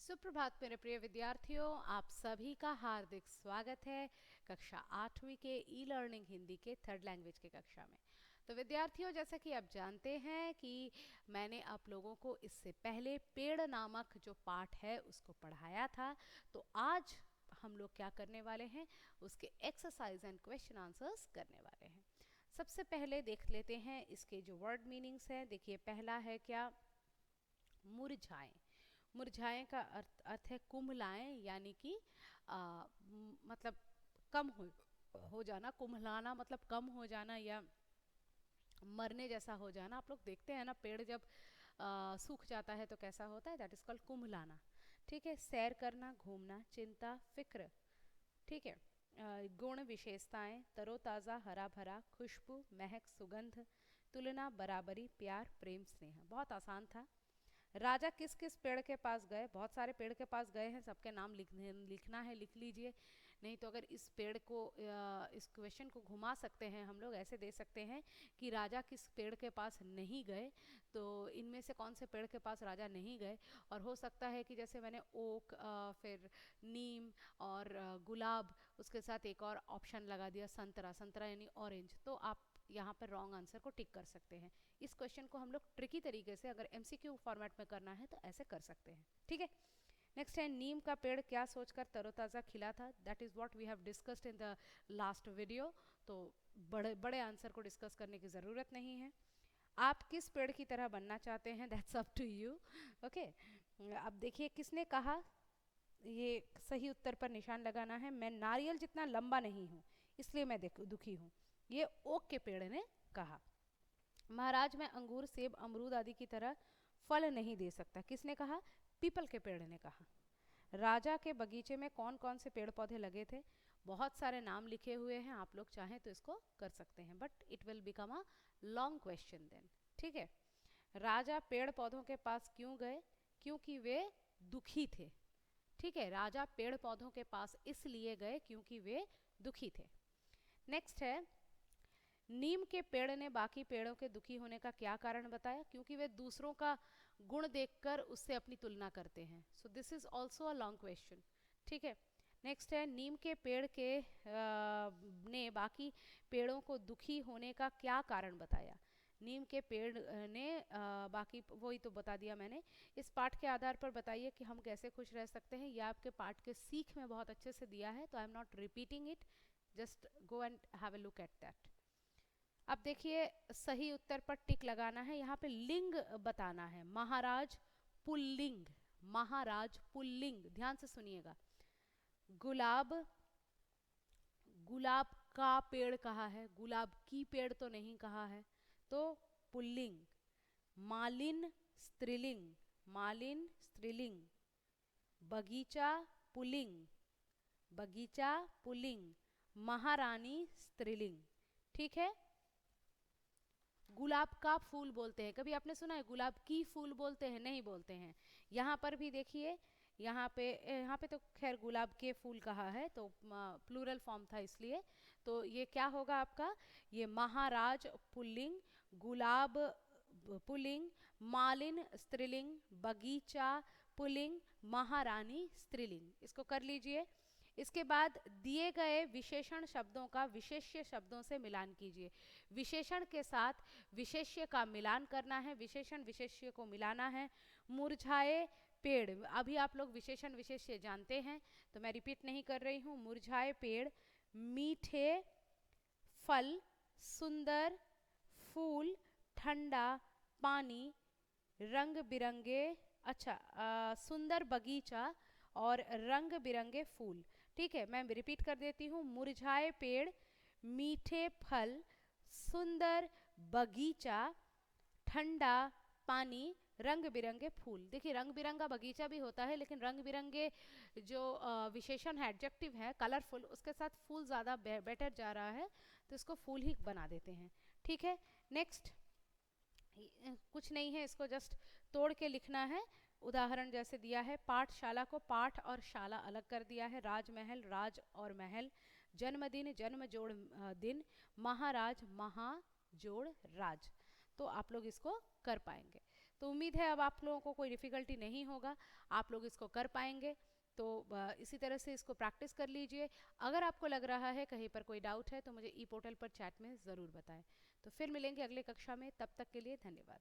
सुप्रभात मेरे प्रिय विद्यार्थियों, आप सभी का हार्दिक स्वागत है कक्षा 8वीं के ई लर्निंग हिंदी के थर्ड लैंग्वेज के कक्षा में। तो विद्यार्थियों, जैसा कि आप जानते हैं कि मैंने आप लोगों को इससे पहले पेड़ नामक जो पाठ है उसको पढ़ाया था। तो आज हम लोग क्या करने वाले हैं, उसके एक्सरसाइज एंड क्वेश्चन आंसर्स करने वाले हैं। सबसे पहले देख लेते हैं इसके जो वर्ड मीनिंग्स हैं। देखिए, पहला है क्या, मुरझाएं। मुरझाएं का अर्थ है कुम्हलाएं, यानी कि मतलब कम हो जाना। कुम्हलाना मतलब कम हो जाना या मरने जैसा हो जाना। आप लोग देखते हैं ना, पेड़ जब सूख जाता है तो कैसा होता है, दैट इज कॉल्ड कुम्हलाना। ठीक है। सैर करना, घूमना, चिंता, फिक्र। ठीक है। गुण विशेषताएं, तरोताज़ा, हरा भरा, खुशबू, महक, सुगंध, तुलना, बराबरी, प्यार, प्रेम, स्नेह। बहुत आसान था। राजा किस किस पेड़ के पास गए, बहुत सारे पेड़ के पास गए हैं, सबके नाम लिखना है, लिख लीजिए। नहीं तो अगर इस पेड़ को इस क्वेश्चन को घुमा सकते हैं, हम लोग ऐसे दे सकते हैं कि राजा किस पेड़ के पास नहीं गए। तो इनमें से कौन से पेड़ के पास राजा नहीं गए। और हो सकता है कि जैसे मैंने ओक, फिर नीम और गुलाब, उसके साथ एक और ऑप्शन लगा दिया संतरा। संतरा यानी ऑरेंज। तो आप यहाँ पर रॉन्ग आंसर को टिक कर सकते हैं। इस क्वेश्चन को हम लोग ट्रिकी तरीके से, अगर एमसीक्यू फॉर्मेट में करना है तो ऐसे कर सकते हैं। ठीक है। नेक्स्ट है, नीम का पेड़ क्या सोचकर तरोताज़ा खिला था। That is what we have discussed in the last video. तो बड़े बड़े आंसर को डिस्कस करने की ज़रूरत नहीं है। आप किस पेड़ की तरह बनना चाहते हैं, that's up to you. Okay. अब देखिए, किसने कहा, ये सही उत्तर पर निशान लगाना है। मैं नारियल जितना लंबा नहीं हूँ, इसलिए मैं दुखी हूँ, ये ओक के पेड़ ने कहा। महाराज, मैं अंगूर, सेब, अमरूद आदि की तरह फल नहीं दे सकता, किसने कहा, पीपल के पेड़ ने कहा। राजा के बगीचे में कौन कौन से पेड़ पौधे लगे थे। बहुत सारे नाम लिखे हुए हैं, आप लोग चाहें तो इसको कर सकते हैं, but it will become a long question then. ठीक है। राजा पेड़ पौधों के पास क्यों गए, क्योंकि वे दुखी थे। ठीक है। राजा पेड़ पौधों के पास इसलिए गए क्योंकि वे दुखी थे। नेक्स्ट है, नीम के पेड़ ने बाकी पेड़ों के दुखी होने का क्या कारण बताया, क्योंकि वे दूसरों का गुण देखकर उससे अपनी तुलना करते हैं। So this is also a long question. ठीक है। नेक्स्ट है, नीम के पेड़ के ने बाकी पेड़ों को दुखी होने का क्या कारण बताया। नीम के पेड़ ने बाकी, वही तो बता दिया मैंने। इस पाठ के आधार पर बताइए कि हम कैसे खुश रह सकते हैं। यह आपके पाठ के सीख में बहुत अच्छे से दिया है, तो I am not repeating it, just go and have a look at that. अब देखिए, सही उत्तर पर टिक लगाना है। यहाँ पे लिंग बताना है, महाराज पुल्लिंग। महाराज पुल्लिंग, ध्यान से सुनिएगा। गुलाब, गुलाब का पेड़ कहा है, गुलाब की पेड़ तो नहीं कहा है, तो पुल्लिंग। मालिन स्त्रीलिंग, मालिन स्त्रीलिंग। बगीचा पुल्लिंग, बगीचा पुल्लिंग। महारानी स्त्रीलिंग। ठीक है। गुलाब का फूल बोलते हैं, कभी आपने सुना है गुलाब की फूल बोलते हैं, नहीं बोलते हैं। यहाँ पर भी देखिए, यहाँ पे तो खैर गुलाब के फूल कहा है, तो प्लूरल फॉर्म था इसलिए। तो ये क्या होगा आपका, ये महाराज पुल्लिंग, गुलाब पुल्लिंग, मालिन स्त्रीलिंग, बगीचा पुल्लिंग, महारानी स्त्रीलिंग। इसको कर लीजिए। इसके बाद दिए गए विशेषण शब्दों का विशेष्य शब्दों से मिलान कीजिए। विशेषण के साथ विशेष्य का मिलान करना है, विशेषण विशेष्य को मिलाना है। मुरझाए पेड़, अभी आप लोग विशेषण विशेष्य जानते हैं, तो मैं रिपीट नहीं कर रही हूँ। मुरझाए पेड़, मीठे फल, सुंदर फूल, ठंडा पानी, रंग बिरंगे, अच्छा सुंदर बगीचा और रंग बिरंगे फूल। ठीक है, मैं रिपीट कर देती हूँ। मुरझाए पेड़, मीठे फल, सुंदर बगीचा, ठंडा पानी, रंग बिरंगे फूल। देखिए, रंग बिरंगा बगीचा भी होता है, लेकिन रंग बिरंगे जो विशेषण है, एडजेक्टिव है, कलरफुल, उसके साथ फूल ज़्यादा बेटर जा रहा है, तो इसको फूल ही बना देते हैं। ठीक है। नेक्स्ट, कुछ नहीं है, इसको जस्ट तोड़ के लिखना है। उदाहरण जैसे दिया है, पाठशाला को पाठ और शाला अलग कर दिया है। राजमहल, राज और महल। जन्मदिन, जन्म जोड़ दिन। महाराज, महा जोड़ राज। तो आप लोग इसको कर पाएंगे। तो उम्मीद है अब आप लोगों को कोई डिफ़िकल्टी नहीं होगा, आप लोग इसको कर पाएंगे। तो इसी तरह से इसको प्रैक्टिस कर लीजिए। अगर आपको लग रहा है कहीं पर कोई डाउट है तो मुझे ई पोर्टल पर चैट में ज़रूर बताएं। तो फिर मिलेंगे अगले कक्षा में, तब तक के लिए धन्यवाद।